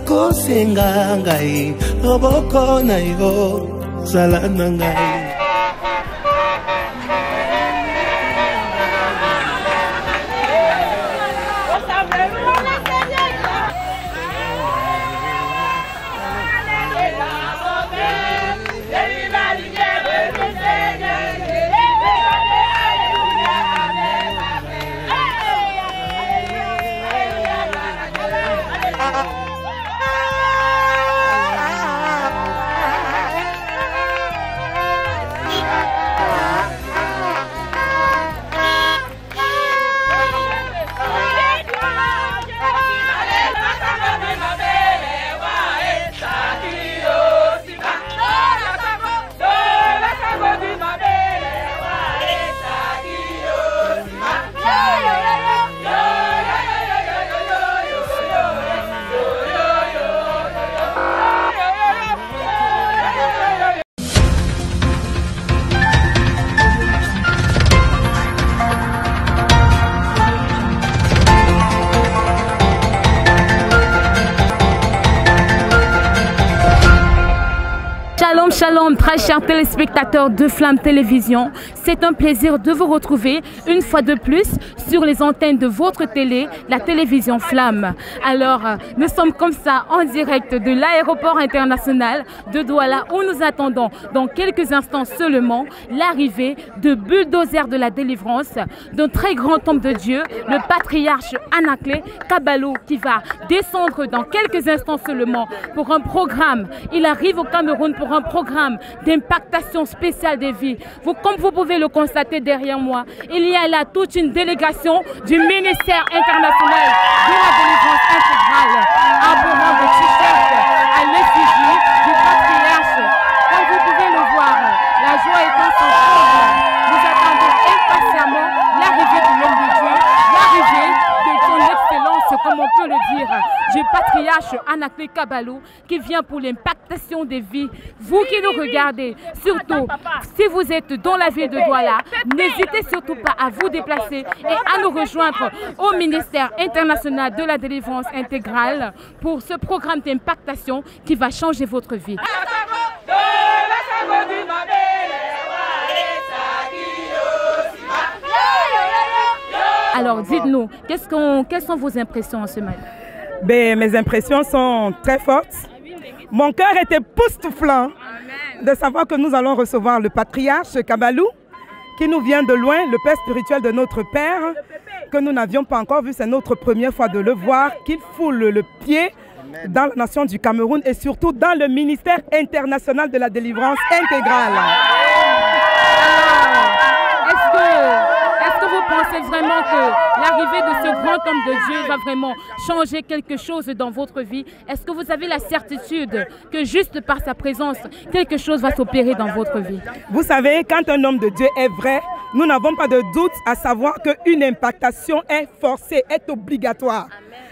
kosenga ngai loboko na yo zala na ngai. Shalom, très chers téléspectateurs de Flamme Télévision. C'est un plaisir de vous retrouver une fois de plus sur les antennes de votre télé, la télévision Flamme. Alors, nous sommes comme ça en direct de l'aéroport international de Douala où nous attendons dans quelques instants seulement l'arrivée de bulldozer de la délivrance, d'un très grand homme de Dieu, le patriarche Anaclé Kabalou, qui va descendre dans quelques instants seulement pour un programme. Il arrive au Cameroun pour un programme d'impactation spéciale des vies. Comme vous pouvez le constater derrière moi, il y a là toute une délégation du ministère international de la délivrance intégrale, abordant de t-shirt à l'effigie du patriarche. Comme vous pouvez le voir, la joie est en son corps. Nous attendons impatiemment l'arrivée de l'homme de Dieu, l'arrivée de son excellence, comme on peut le dire, du patriarche Anaclé Kabalou, qui vient pour l'impactation des vies. Vous qui nous regardez, surtout si vous êtes dans la ville de Douala, n'hésitez surtout pas à vous déplacer et à nous rejoindre au ministère international de la délivrance intégrale pour ce programme d'impactation qui va changer votre vie. Alors dites-nous, quelles sont vos impressions en ce matin? Mes impressions sont très fortes. Mon cœur était époustouflant de savoir que nous allons recevoir le patriarche Kabalou, qui nous vient de loin, le père spirituel de notre père, que nous n'avions pas encore vu. C'est notre première fois de le voir, qu'il foule le pied dans la nation du Cameroun et surtout dans le ministère international de la délivrance intégrale. Est-ce que vous pensez vraiment que l'arrivée de ce grand homme de Dieu va vraiment changer quelque chose dans votre vie? Est-ce que vous avez la certitude que juste par sa présence, quelque chose va s'opérer dans votre vie? Vous savez, quand un homme de Dieu est vrai, nous n'avons pas de doute à savoir qu'une impactation est forcée, est obligatoire.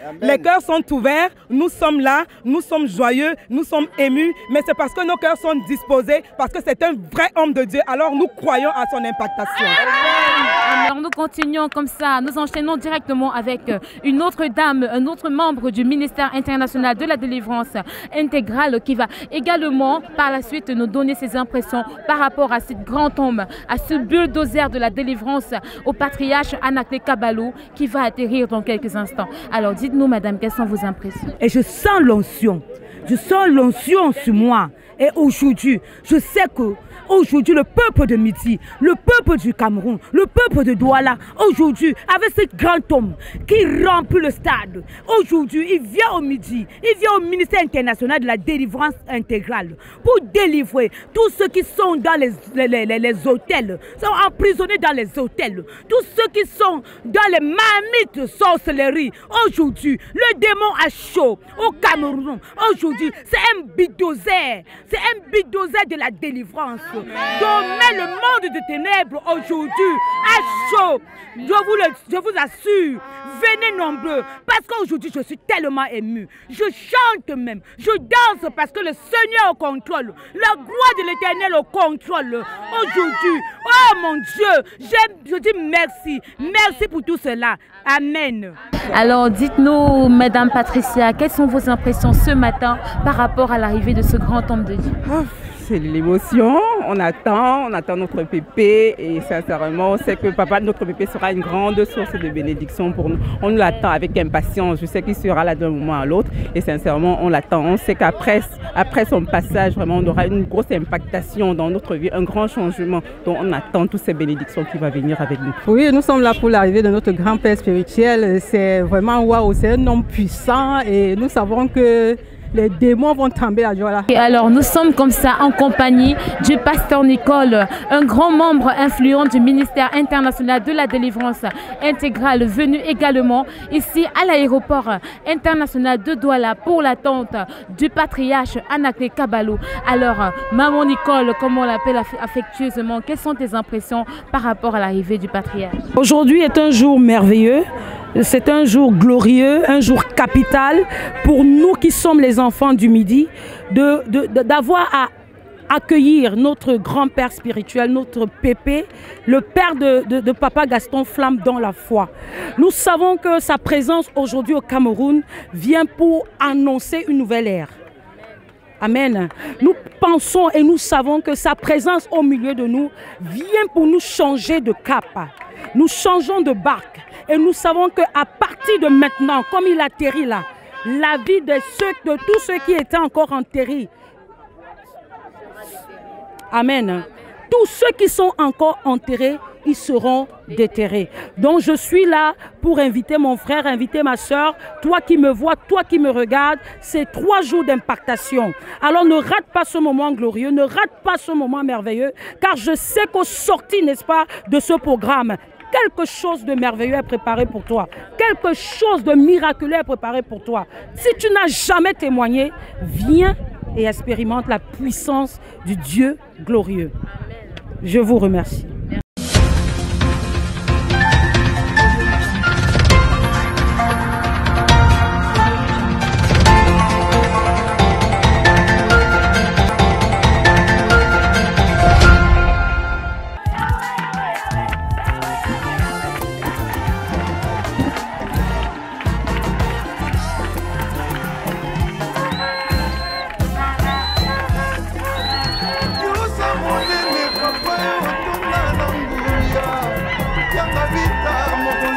Amen. Les cœurs sont ouverts, nous sommes là, nous sommes joyeux, nous sommes émus, mais c'est parce que nos cœurs sont disposés, parce que c'est un vrai homme de Dieu, alors nous croyons à son impactation. Alors nous continuons comme ça, nous enchaînons directement avec une autre dame, un autre membre du ministère international de la délivrance intégrale qui va également par la suite nous donner ses impressions par rapport à ce grand homme, à ce bulldozer de la délivrance, au patriarche Anaclé Kabalou qui va atterrir dans quelques instants. Alors dites-nous madame, quelles sont vos impressions? Et je sens l'onction sur moi. Et aujourd'hui, je sais que aujourd'hui, le peuple de Midi, le peuple du Cameroun, le peuple de Douala, aujourd'hui, avec ce grand homme qui remplit le stade, aujourd'hui, il vient au Midi, il vient au ministère international de la délivrance intégrale pour délivrer tous ceux qui sont dans les hôtels, sont emprisonnés dans les hôtels, tous ceux qui sont dans les marmites sorcellerie. Aujourd'hui, le démon a chaud au Cameroun. Aujourd'hui, c'est un bulldozer. C'est un bulldozer de la délivrance. Donc, mais le monde de ténèbres aujourd'hui a chaud. Je vous assure, venez nombreux. Parce qu'aujourd'hui, je suis tellement ému. Je chante même. Je danse parce que le Seigneur est au contrôle. La gloire de l'Éternel au contrôle. Aujourd'hui, oh mon Dieu, je dis merci. Merci pour tout cela. Amen. Alors dites-nous, Madame Patricia, quelles sont vos impressions ce matin par rapport à l'arrivée de ce grand homme de Dieu? C'est l'émotion, on attend notre pépé et sincèrement on sait que papa, notre pépé sera une grande source de bénédiction pour nous. On l'attend avec impatience, je sais qu'il sera là d'un moment à l'autre et sincèrement on l'attend. On sait qu'après son passage, vraiment on aura une grosse impactation dans notre vie, un grand changement. Donc on attend toutes ces bénédictions qui vont venir avec nous. Oui, nous sommes là pour l'arrivée de notre grand-père spirituel. C'est vraiment waouh, c'est un homme puissant et nous savons que les démons vont tomber à joie là. Et alors nous sommes comme ça en compagnie du pasteur Nicole, un grand membre influent du ministère international de la délivrance intégrale, venu également ici à l'aéroport international de Douala pour l'attente du patriarche Anaclet Kabalou. Alors maman Nicole, comme on l'appelle affectueusement, quelles sont tes impressions par rapport à l'arrivée du patriarche? Aujourd'hui est un jour merveilleux. C'est un jour glorieux, un jour capital pour nous qui sommes les enfants du Midi, d'avoir à accueillir notre grand-père spirituel, notre pépé, le père de Papa Gaston Flamme dans la foi. Nous savons que sa présence aujourd'hui au Cameroun vient pour annoncer une nouvelle ère. Amen. Nous pensons et nous savons que sa présence au milieu de nous vient pour nous changer de cap. Nous changeons de barque. Et nous savons qu'à partir de maintenant, comme il atterrit là, la vie de tous ceux qui étaient encore enterrés, amen, tous ceux qui sont encore enterrés, ils seront déterrés. Donc je suis là pour inviter mon frère, inviter ma soeur, toi qui me vois, toi qui me regardes, c'est 3 jours d'impactation. Alors ne rate pas ce moment glorieux, ne rate pas ce moment merveilleux, car je sais qu'au sorti, n'est-ce pas, de ce programme, quelque chose de merveilleux est préparé pour toi. Quelque chose de miraculeux est préparé pour toi. Si tu n'as jamais témoigné, viens et expérimente la puissance du Dieu glorieux. Je vous remercie.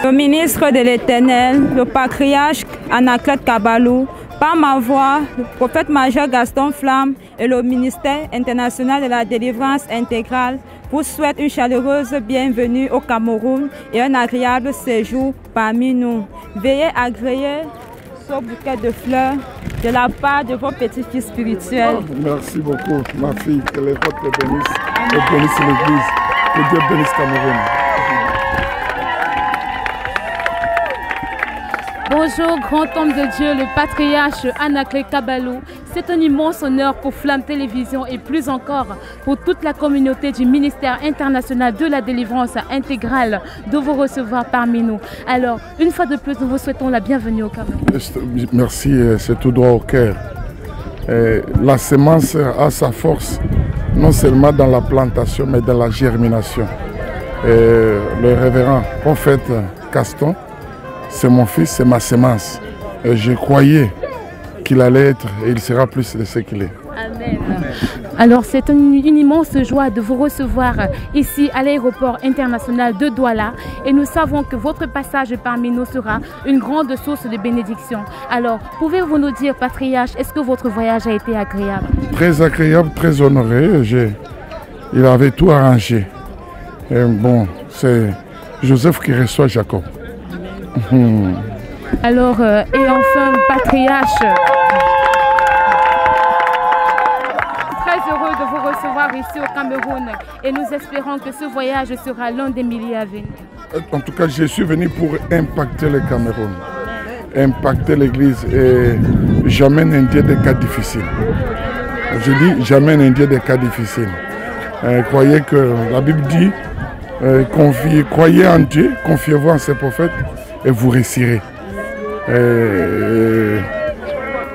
Le ministre de l'Éternel, le patriarche Anaclet Kabalou, par ma voix, le prophète major Gaston Flamme et le ministère international de la délivrance intégrale vous souhaitent une chaleureuse bienvenue au Cameroun et un agréable séjour parmi nous. Veuillez agréer ce bouquet de fleurs de la part de vos petits-fils spirituels. Merci beaucoup, ma fille. Que les rois te bénissent et bénissent l'Église. Que Dieu bénisse Cameroun. Bonjour, grand homme de Dieu, le patriarche Anaclet Kabalou. C'est un immense honneur pour Flamme Télévision et plus encore pour toute la communauté du ministère international de la délivrance intégrale de vous recevoir parmi nous. Alors, une fois de plus, nous vous souhaitons la bienvenue au Cameroun. Merci, c'est tout droit au cœur. La semence a sa force, non seulement dans la plantation, mais dans la germination. Le révérend prophète Gaston, c'est mon fils, c'est ma semence. Et je croyais qu'il allait être et il sera plus de ce qu'il est. Amen. Alors c'est une immense joie de vous recevoir ici à l'aéroport international de Douala et nous savons que votre passage parmi nous sera une grande source de bénédiction. Alors pouvez-vous nous dire, patriarche, est-ce que votre voyage a été agréable? Très agréable, très honoré. Il avait tout arrangé. Et bon, c'est Joseph qui reçoit Jacob. Alors, et enfin, patriarche, très heureux de vous recevoir ici au Cameroun et nous espérons que ce voyage sera l'un des milliers à venir. En tout cas, je suis venu pour impacter le Cameroun, impacter l'Église et j'amène un Dieu des cas difficiles. Je dis, j'amène un Dieu des cas difficiles. Croyez que la Bible dit, croyez en Dieu, confiez-vous en ses prophètes et vous réussirez.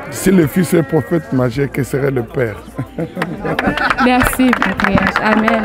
Si le fils est prophète majeur, que serait le père? Merci, patriarche. Amen.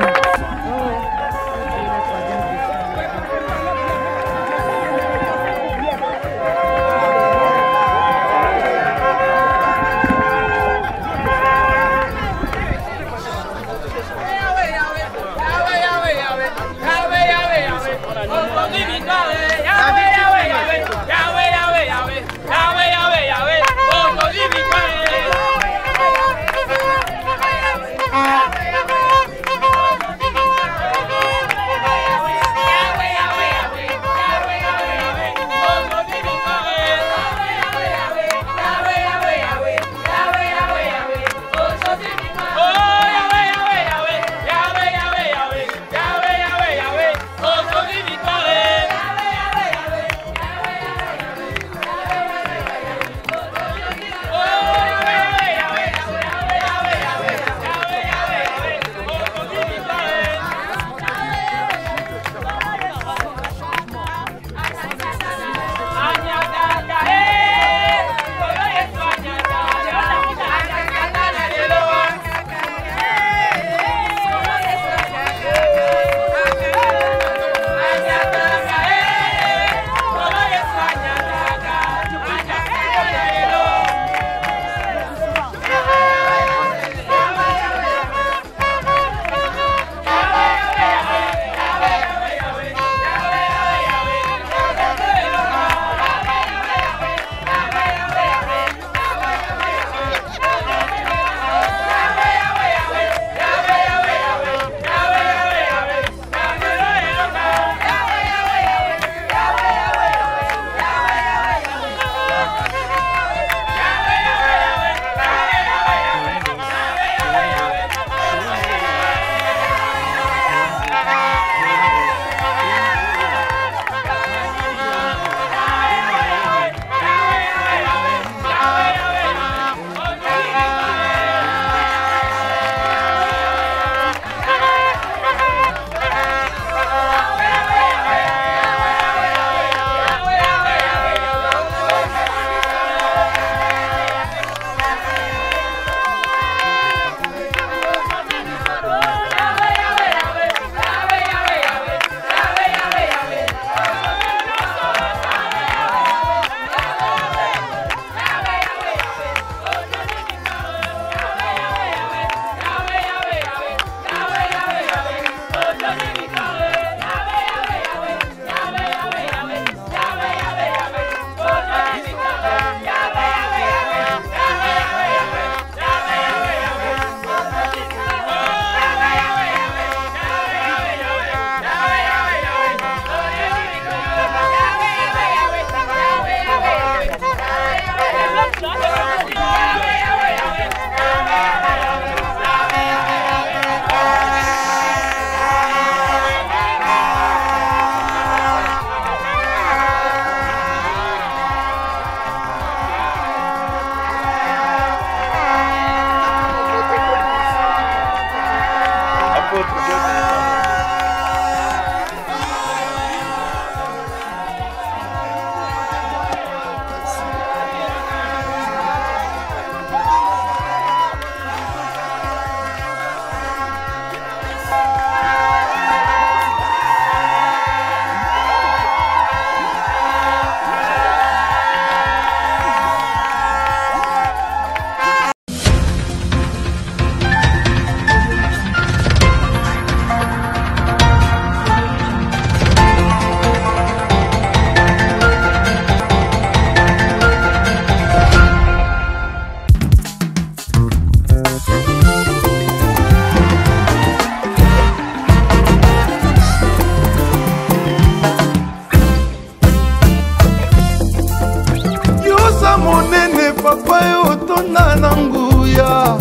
papa yo tonda na nguya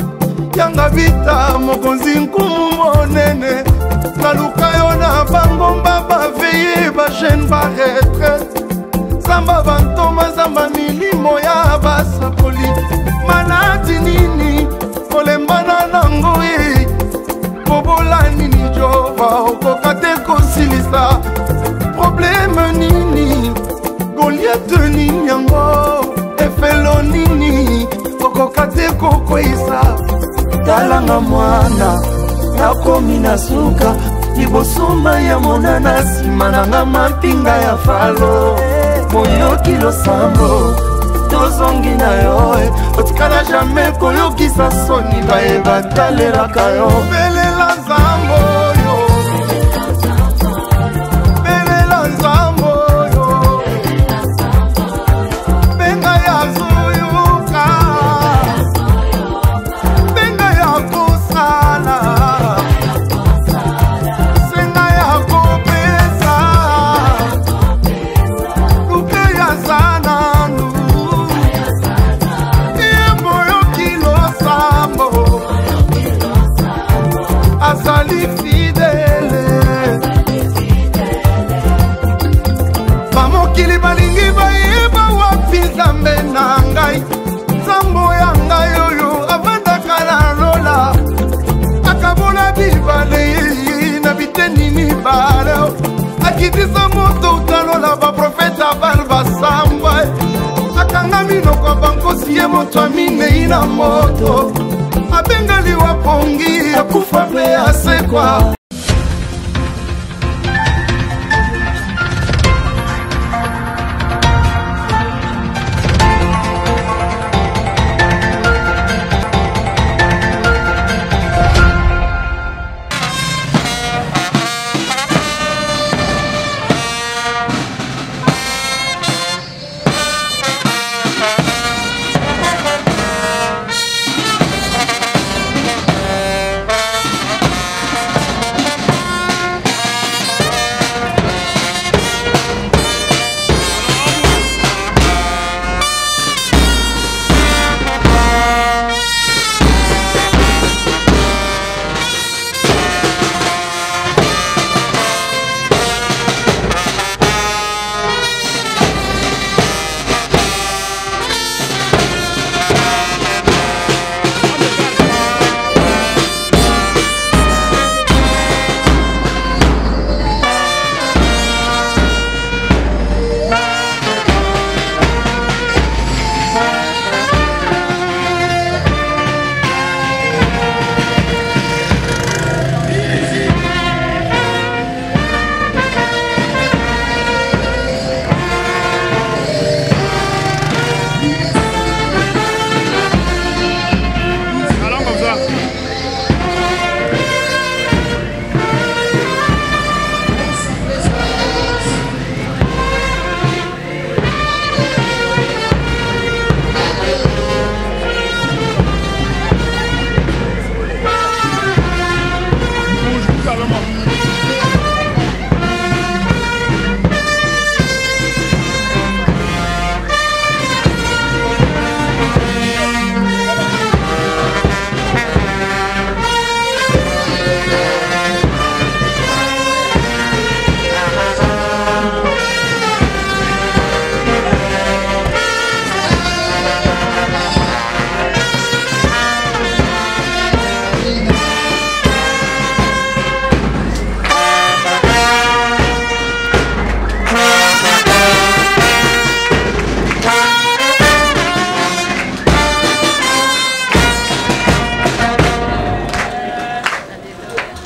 yanga bita mokonzi nkumu monene naluka yo na bangomba baveye bajene baretraite zamba bantoma zamba milimo ya basakoli manati nini kolembana nango ye bobola nini jova okoka te kosilisa probleme nini goliate nini yango efelo nini okoka te kokwisa talanga mwana nakomi na suka libosoma ya monana nsima nanga mapinga ya falo moyoki losambo tozongi na yo otikala jamai koyokisa soni bayeba talelaka yo belela nzambo oyo belela nzambo oyo benga ya zuyuka benga ya kosala senga ya kopesa luke ya zananu yemoyoki losambo azali fidele bamokili balingi bayeba wapi nzambe na ngai nzambo ya ngai oyo avandaka na lola akabola bibale na biteni mibale akitisa moto utalola baprofeta bal basambwa akanga minoko bankosi ye moto aminei na moto abengali wapongi akufa mpe asekwa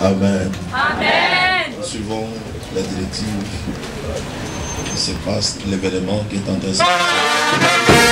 Amen. Amen. Nous suivons la directive qui se passe, l'événement qui est en train de se passer.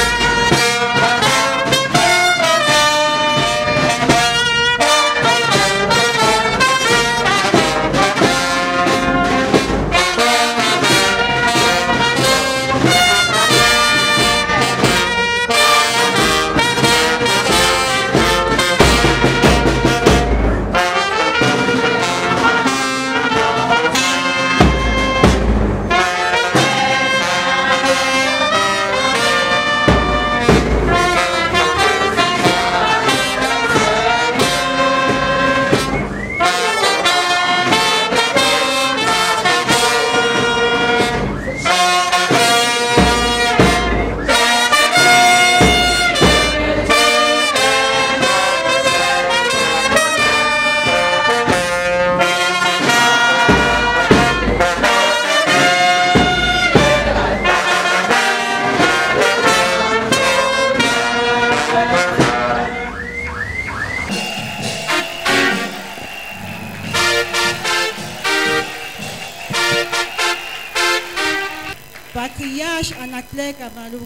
Anna-Claire Caballo,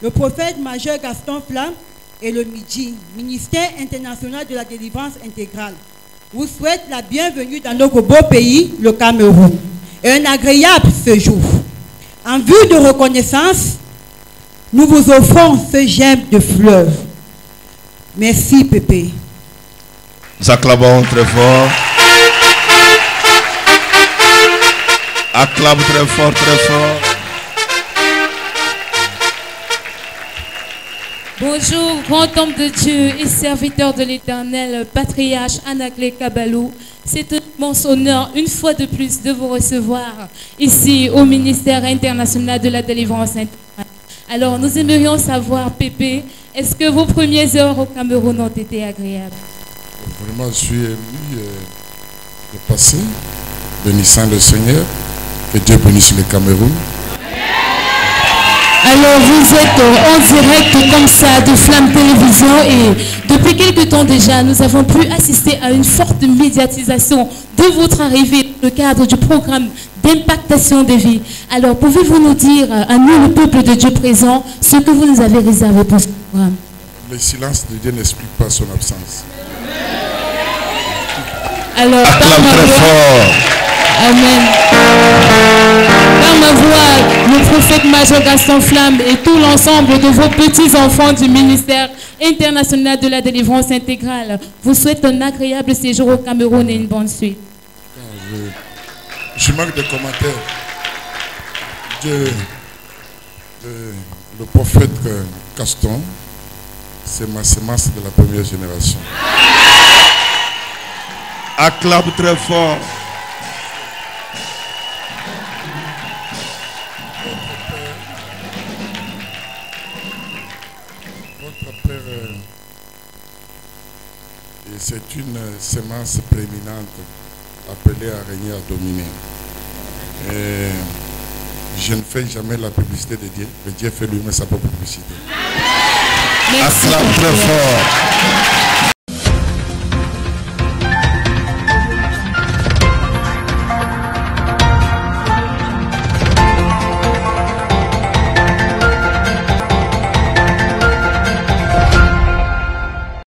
le prophète major Gaston Flamme et le MIDI, Ministère international de la délivrance intégrale, vous souhaite la bienvenue dans notre beau pays, le Cameroun, et un agréable séjour. En vue de reconnaissance, nous vous offrons ce gemme de fleurs. Merci, Pépé. Nous acclamons très fort. Acclame très fort, très fort. Bonjour, grand homme de Dieu et serviteur de l'Éternel, patriarche Anna-Claire Caballo. C'est un immense honneur, une fois de plus, de vous recevoir ici au ministère international de la délivrance intégrale. Alors, nous aimerions savoir, Pépé, est-ce que vos premières heures au Cameroun ont été agréables? Vraiment, je suis ému de passer, bénissant le Seigneur, que Dieu bénisse le Cameroun. Alors vous êtes en direct comme ça de Flamme Télévision et depuis quelque temps déjà, nous avons pu assister à une forte médiatisation de votre arrivée dans le cadre du programme d'impactation des vies. Alors pouvez-vous nous dire, à nous le peuple de Dieu présent, ce que vous nous avez réservé pour ce programme? Le silence de Dieu n'explique pas son absence. Alors, par ma voix, amen. Par ma voix, le prophète major Gaston Flamme et tout l'ensemble de vos petits-enfants du ministère international de la délivrance intégrale vous souhaite un agréable séjour au Cameroun et une bonne suite. Je manque de commentaires. Le prophète Gaston, c'est ma semence de la première génération. Acclame très fort. Votre père, c'est une semence prééminente appelée à régner, à dominer. Et je ne fais jamais la publicité de Dieu, mais Dieu fait lui-même sa propre publicité. Acclame très fort.